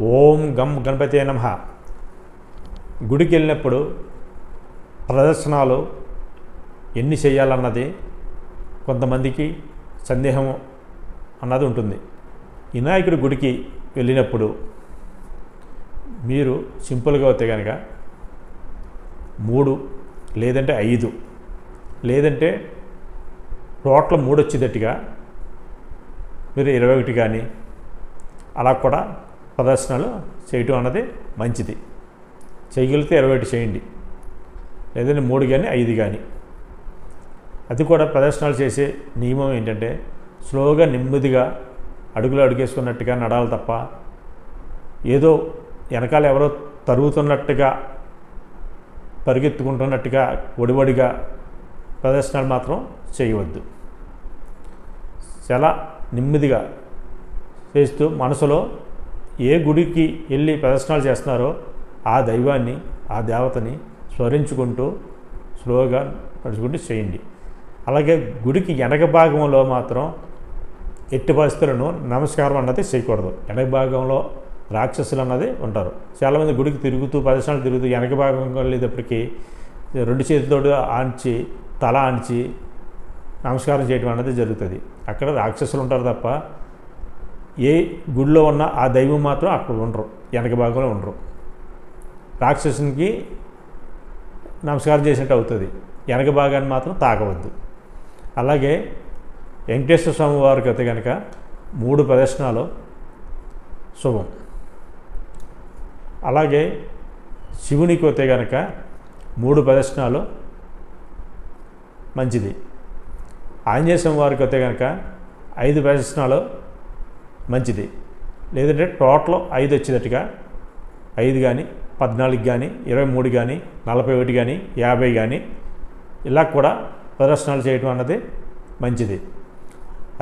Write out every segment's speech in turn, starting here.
ఓం గం గణపతే నమః. గుడికి వెళ్ళినప్పుడు ప్రదర్శనలు ఎన్ని చేయాలన్నది కొంతమందికి సందేహం అన్నది ఉంటుంది. వినాయకుడి గుడికి వెళ్ళినప్పుడు మీరు సింపుల్గా అవుతే కనుక 3 లేదంటే 5 లేదంటే టోటల్ 3 వచ్చేటట్టుగా మీరు 21 కానీ అలా కూడా ప్రదర్శనలు చేయటం అన్నది మంచిది. చేయగలిగితే 21 చేయండి, లేదంటే 3 కానీ 5 కానీ. అది కూడా ప్రదర్శనలు చేసే నియమం ఏంటంటే స్లోగా నెమ్మదిగా అడుగులు అడుగేసుకున్నట్టుగా నడాలి తప్ప ఏదో వెనకాల ఎవరో తరుగుతున్నట్టుగా పరిగెత్తుకుంటున్నట్టుగా ఒడివడిగా ప్రదర్శనలు మాత్రం చేయవద్దు. చాలా నెమ్మదిగా చేస్తూ మనసులో ఏ గుడికి వెళ్ళి ప్రదర్శనలు చేస్తున్నారో ఆ దైవాన్ని ఆ దేవతని స్మరించుకుంటూ స్లోగా నడుచుకుంటూ చేయండి. అలాగే గుడికి వెనక భాగంలో మాత్రం ఎట్టి పరిస్థితులను నమస్కారం అన్నది చేయకూడదు. వెనక భాగంలో రాక్షసులు అన్నది ఉంటారు. చాలామంది గుడికి తిరుగుతూ ప్రదర్శనలు తిరుగుతూ వెనక భాగం వెళ్ళేటప్పటికీ 2 చేతులతో ఆంచి తల ఆంచి నమస్కారం చేయడం అన్నది జరుగుతుంది. అక్కడ రాక్షసులు ఉంటారు తప్ప ఏ గుడిలో ఉన్న ఆ దైవం మాత్రం అక్కడ ఉండరు, వెనక భాగంలో ఉండరు. రాక్షసునికి నమస్కారం చేసినట్టు అవుతుంది, వెనక భాగాన్ని మాత్రం తాకవద్దు. అలాగే వెంకటేశ్వర స్వామి వారికి అయితే కనుక 3 ప్రదర్శనలు శుభం. అలాగే శివునికి అయితే కనుక 3 ప్రదర్శనలు మంచిది. ఆంజనేయ స్వామి వారికి అయితే కనుక 5 ప్రదర్శనలు మంచిది. లేదంటే టోటల్ 5 వచ్చేటట్టుగా 5 కానీ 14 కానీ 23 కానీ 41 కానీ 50 కానీ ఇలా కూడా ప్రదర్శనలు చేయడం అన్నది మంచిది.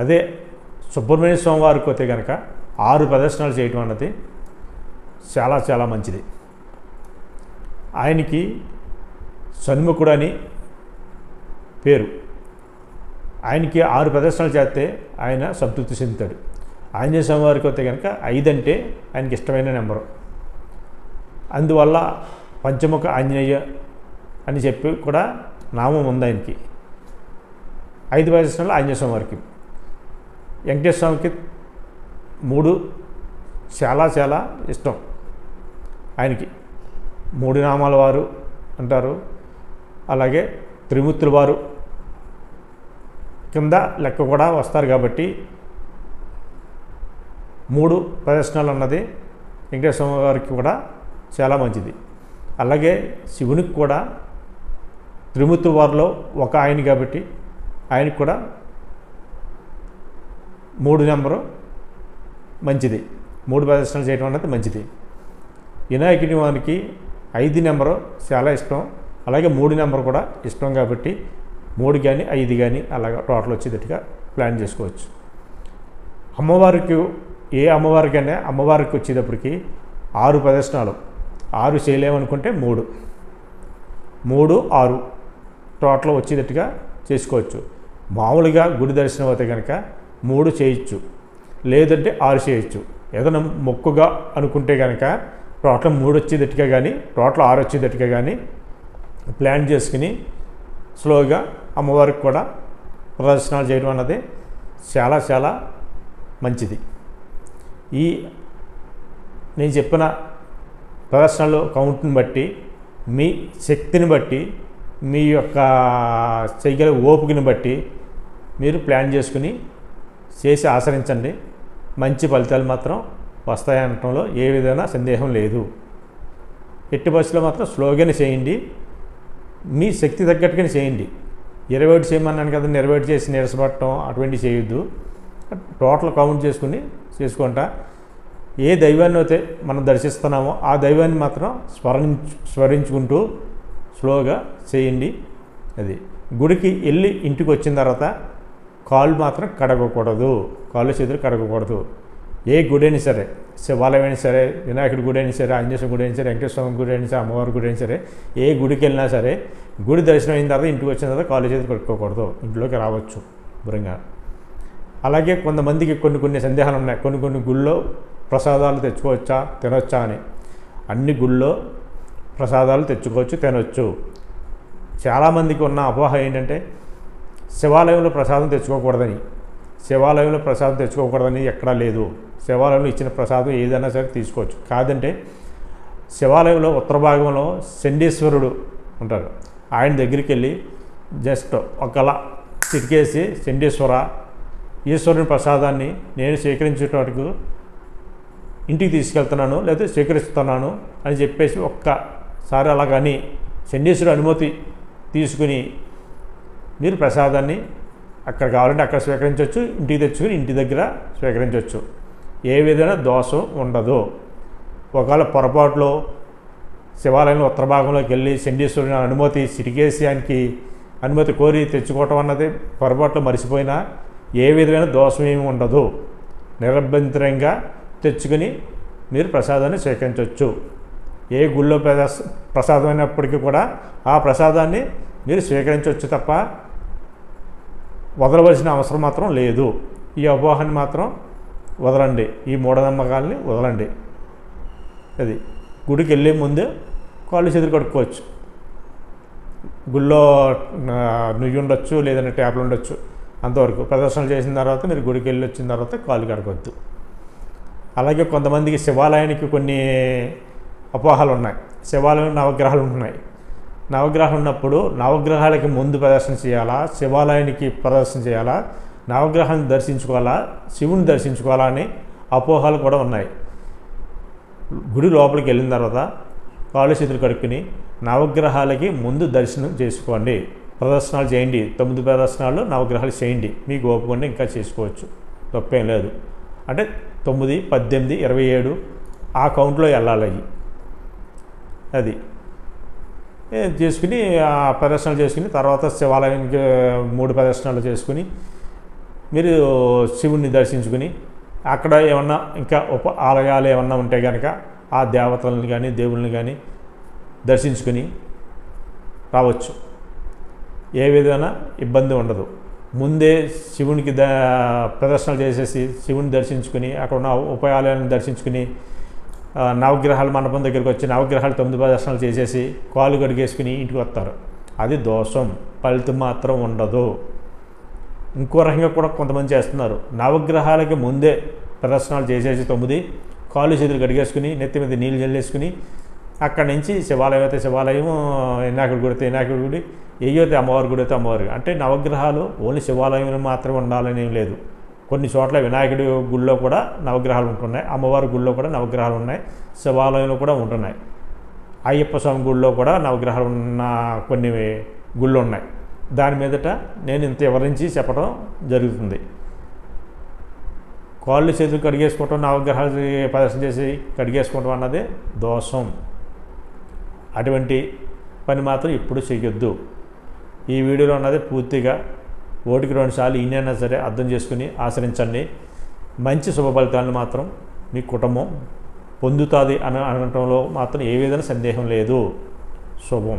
అదే సుబ్రహ్మణ్య స్వామి వారికి అయితే కనుక 6 ప్రదర్శనలు చేయడం అన్నది చాలా చాలా మంచిది. ఆయనకి షణ్ముఖుడు అని పేరు. ఆయనకి 6 ప్రదర్శనలు చేస్తే ఆయన సంతృప్తి చెందుతాడు. ఆంజనేయ స్వామి వారికి అయితే కనుక 5 అంటే ఆయనకి ఇష్టమైన నెంబరు. అందువల్ల పంచముఖ ఆంజనేయ అని చెప్పి కూడా నామం ఉంది ఆయనకి. 5 ప్రదర్శనలు ఆంజనేయ స్వామి వారికి. వెంకటేశ్వర స్వామికి 3 చాలా చాలా ఇష్టం. ఆయనకి 3 నామాల వారు అంటారు. అలాగే త్రిమూర్తుల వారు కింద లెక్క కూడా వస్తారు కాబట్టి 3 ప్రదర్శనలు అన్నది వెంకటేశ్వర స్వామి వారికి కూడా చాలా మంచిది. అలాగే శివునికి కూడా త్రిమూర్తుల వారిలో ఒక ఆయన కాబట్టి ఆయనకు కూడా 3 నెంబరు మంచిది. 3 ప్రదర్శనలు చేయడం అన్నది మంచిది. వినాయకుడి వారికి 5 నెంబరు చాలా ఇష్టం. అలాగే 3 నెంబర్ కూడా ఇష్టం కాబట్టి 3 కానీ 5 కానీ అలాగా టోటల్ వచ్చేటట్టుగా ప్లాన్ చేసుకోవచ్చు. అమ్మవారికి ఏ అమ్మవారికైనా అమ్మవారికి వచ్చేటప్పటికి 6 ప్రదర్శనలు. 6 చేయలేమనుకుంటే 3, 6 టోటల్ వచ్చేటట్టుగా చేసుకోవచ్చు. మామూలుగా గుడి దర్శనం అయితే కనుక 3 చేయొచ్చు, లేదంటే 6 చేయొచ్చు. ఏదైనా మొక్కుగా అనుకుంటే కనుక టోటల్ 3 వచ్చేటట్టుగా కానీ టోటల్ 6 వచ్చేటట్టుగా కానీ ప్లాన్ చేసుకుని స్లోగా అమ్మవారికి కూడా ప్రదర్శనలు చేయడం అన్నది చాలా చాలా మంచిది. ఈ నేను చెప్పిన ప్రదర్శనలు కౌంట్ని బట్టి మీ శక్తిని బట్టి మీ యొక్క చేయగల ఓపికని బట్టి మీరు ప్లాన్ చేసుకుని చేసి ఆచరించండి. మంచి ఫలితాలు మాత్రం వస్తాయనటంలో ఏ విధమైన సందేహం లేదు. ఎట్టి బస్సులో మాత్రం స్లోగానే చేయండి, మీ శక్తి తగ్గట్టుగానే చేయండి. 21 చేయమన్నాను కదా, 21 చేసి నీరసపడటం అటువంటి చేయొద్దు. టోటల్ కౌంట్ చేసుకుని చేసుకుంటా ఏ దైవాన్ని అయితే మనం దర్శిస్తున్నామో ఆ దైవాన్ని మాత్రం స్మరించుకుంటూ స్లోగా చేయండి. అది గుడికి వెళ్ళి ఇంటికి వచ్చిన తర్వాత కాళ్ళు మాత్రం కడగకూడదు, కాళ్ళు చేతులు కడగకూడదు. ఏ గుడి అయినా సరే, శివాలయం అయినా సరే, వినాయకుడి గుడి అయినా సరే, ఆంజనేయ గుడి అయినా సరే, వెంకటేశ్వర స్వామి గుడి అయినా సరే, అమ్మవారి గుడి అయినా సరే, ఏ గుడికి వెళ్ళినా సరే గుడి దర్శనం అయిన తర్వాత ఇంటికి వచ్చిన తర్వాత కాళ్ళు చేతులు కడుక్కోకూడదు, ఇంట్లోకి రావచ్చు శుభ్రంగా. అలాగే కొంతమందికి కొన్ని సందేహాలు ఉన్నాయి. కొన్ని గుళ్ళో ప్రసాదాలు తెచ్చుకోవచ్చా తినొచ్చా అని. అన్ని గుళ్ళో ప్రసాదాలు తెచ్చుకోవచ్చు, తినొచ్చు. చాలామందికి ఉన్న అపోహ ఏంటంటే శివాలయంలో ప్రసాదం తెచ్చుకోకూడదని. శివాలయంలో ప్రసాదం తెచ్చుకోకూడదని ఎక్కడా లేదు. శివాలయంలో ఇచ్చిన ప్రసాదం ఏదైనా సరే తీసుకోవచ్చు. కాదంటే శివాలయంలో ఉత్తర భాగంలో చండీశ్వరుడు ఉంటారు. ఆయన దగ్గరికి వెళ్ళి జస్ట్ ఒకలా చిటికేసి చండీశ్వర, ఈశ్వరుని ప్రసాదాన్ని నేను స్వీకరించేటట్టుకు ఇంటికి తీసుకెళ్తున్నాను లేదా స్వీకరిస్తున్నాను అని చెప్పేసి ఒక్కసారి అలాగని చండీశ్వరుడు అనుమతి తీసుకుని మీరు ప్రసాదాన్ని అక్కడ కావాలంటే అక్కడ స్వీకరించవచ్చు, ఇంటికి తెచ్చుకుని ఇంటి దగ్గర స్వీకరించవచ్చు. ఏ విధమైన దోషం ఉండదు. ఒకవేళ పొరపాటులో శివాలయంలో ఉత్తర భాగంలోకి వెళ్ళి చండీశ్వరుని అనుమతి చిటికేసి ఆయనకి అనుమతి కోరి తెచ్చుకోవటం అన్నది పొరపాట్లు మరిచిపోయినా ఏ విధమైన దోషం ఏమి ఉండదు. నిరభ్యంతరంగా తెచ్చుకుని మీరు ప్రసాదాన్ని స్వీకరించవచ్చు. ఏ గుళ్ళో ప్రసాదం అయినప్పటికీ కూడా ఆ ప్రసాదాన్ని మీరు స్వీకరించవచ్చు తప్ప వదలవలసిన అవసరం మాత్రం లేదు. ఈ అపోహని మాత్రం వదలండి, ఈ మూఢనమ్మకాలని వదలండి. అది గుడికి వెళ్ళే ముందు కాళ్ళు చేతులు కడుక్కోవచ్చు. గుళ్ళో నుయ్యి ఉండొచ్చు, లేదంటే ట్యాప్లు ఉండొచ్చు. అంతవరకు ప్రదర్శనలు చేసిన తర్వాత మీరు గుడికి వెళ్ళి వచ్చిన తర్వాత కాళ్ళు కడగొద్దు. అలాగే కొంతమందికి శివాలయానికి కొన్ని అపోహలు ఉన్నాయి. శివాలయం నవగ్రహాలు ఉంటున్నాయి. నవగ్రహాలు ఉన్నప్పుడు నవగ్రహాలకి ముందు ప్రదర్శన చేయాలా, శివాలయానికి ప్రదర్శన చేయాలా, నవగ్రహాన్ని దర్శించుకోవాలా, శివుని దర్శించుకోవాలా అని అపోహలు కూడా ఉన్నాయి. గుడి లోపలికి వెళ్ళిన తర్వాత కాళ్ళు చేతులు కడుక్కుని నవగ్రహాలకి ముందు దర్శనం చేసుకోండి. ప్రదర్శనలు చేయండి. 9 ప్రదర్శనలు నవగ్రహాలు చేయండి. మీకు ఓపుకుంటే ఇంకా చేసుకోవచ్చు, తప్పేం లేదు. అంటే 9, 18, 27 ఆ కౌంట్లో వెళ్ళాలి. అది చేసుకుని ఆ ప్రదర్శనలు చేసుకుని తర్వాత శివాలయానికి 3 ప్రదర్శనలు చేసుకుని మీరు శివుణ్ణి దర్శించుకుని అక్కడ ఏమన్నా ఇంకా ఆలయాలు ఏమన్నా ఉంటే కనుక ఆ దేవతలను కానీ దేవుళ్ళని కానీ దర్శించుకుని రావచ్చు. ఏ విధమైన ఇబ్బంది ఉండదు. ముందే శివునికి ప్రదర్శనలు చేసేసి శివుని దర్శించుకుని అక్కడ ఉన్న ఉపాయాలను దర్శించుకుని నవగ్రహాల మండపం దగ్గరికి వచ్చి నవగ్రహాలు 9 ప్రదర్శనలు చేసేసి కాళ్ళు కడిగేసుకుని ఇంటికి వస్తారు. అది దోషం, ఫలితం మాత్రం ఉండదు. ఇంకో రకంగా కూడా కొంతమంది చేస్తున్నారు. నవగ్రహాలకి ముందే ప్రదర్శనలు చేసేసి 9 కాళ్ళు చేతులు కడిగేసుకుని నెత్తి మీద నీళ్ళు జల్లేసుకుని అక్కడి నుంచి శివాలయం అయితే శివాలయం, వినాయకుడి గుడి అయితే వినాయకుడి గుడి, ఏయైతే అమ్మవారి గుడి అయితే అమ్మవారి. అంటే నవగ్రహాలు ఓన్లీ శివాలయంలో మాత్రమే ఉండాలని ఏం లేదు. కొన్ని చోట్ల వినాయకుడి గుళ్ళో కూడా నవగ్రహాలు ఉంటున్నాయి, అమ్మవారి గుళ్ళో కూడా నవగ్రహాలు ఉన్నాయి, శివాలయంలో కూడా ఉంటున్నాయి. అయ్యప్ప స్వామి గుళ్ళో కూడా నవగ్రహాలు ఉన్న కొన్ని గుళ్ళు ఉన్నాయి. దాని మీదట నేను ఇంత వివరించి చెప్పడం జరుగుతుంది. కాళ్ళు చేతులు కడిగేసుకోవటం, నవగ్రహాలు ప్రదర్శన చేసి కడిగేసుకోవటం అన్నది దోషం. అటువంటి పని మాత్రం ఇప్పుడు చేయొద్దు. ఈ వీడియోలో ఉన్నది పూర్తిగా 1కి 2 సార్లు ఈయనైనా సరే అర్థం చేసుకుని ఆచరించండి. మంచి శుభ ఫలితాలను మాత్రం మీ కుటుంబం పొందుతుంది అనటంలో మాత్రం ఏ విధమైన సందేహం లేదు. శుభం.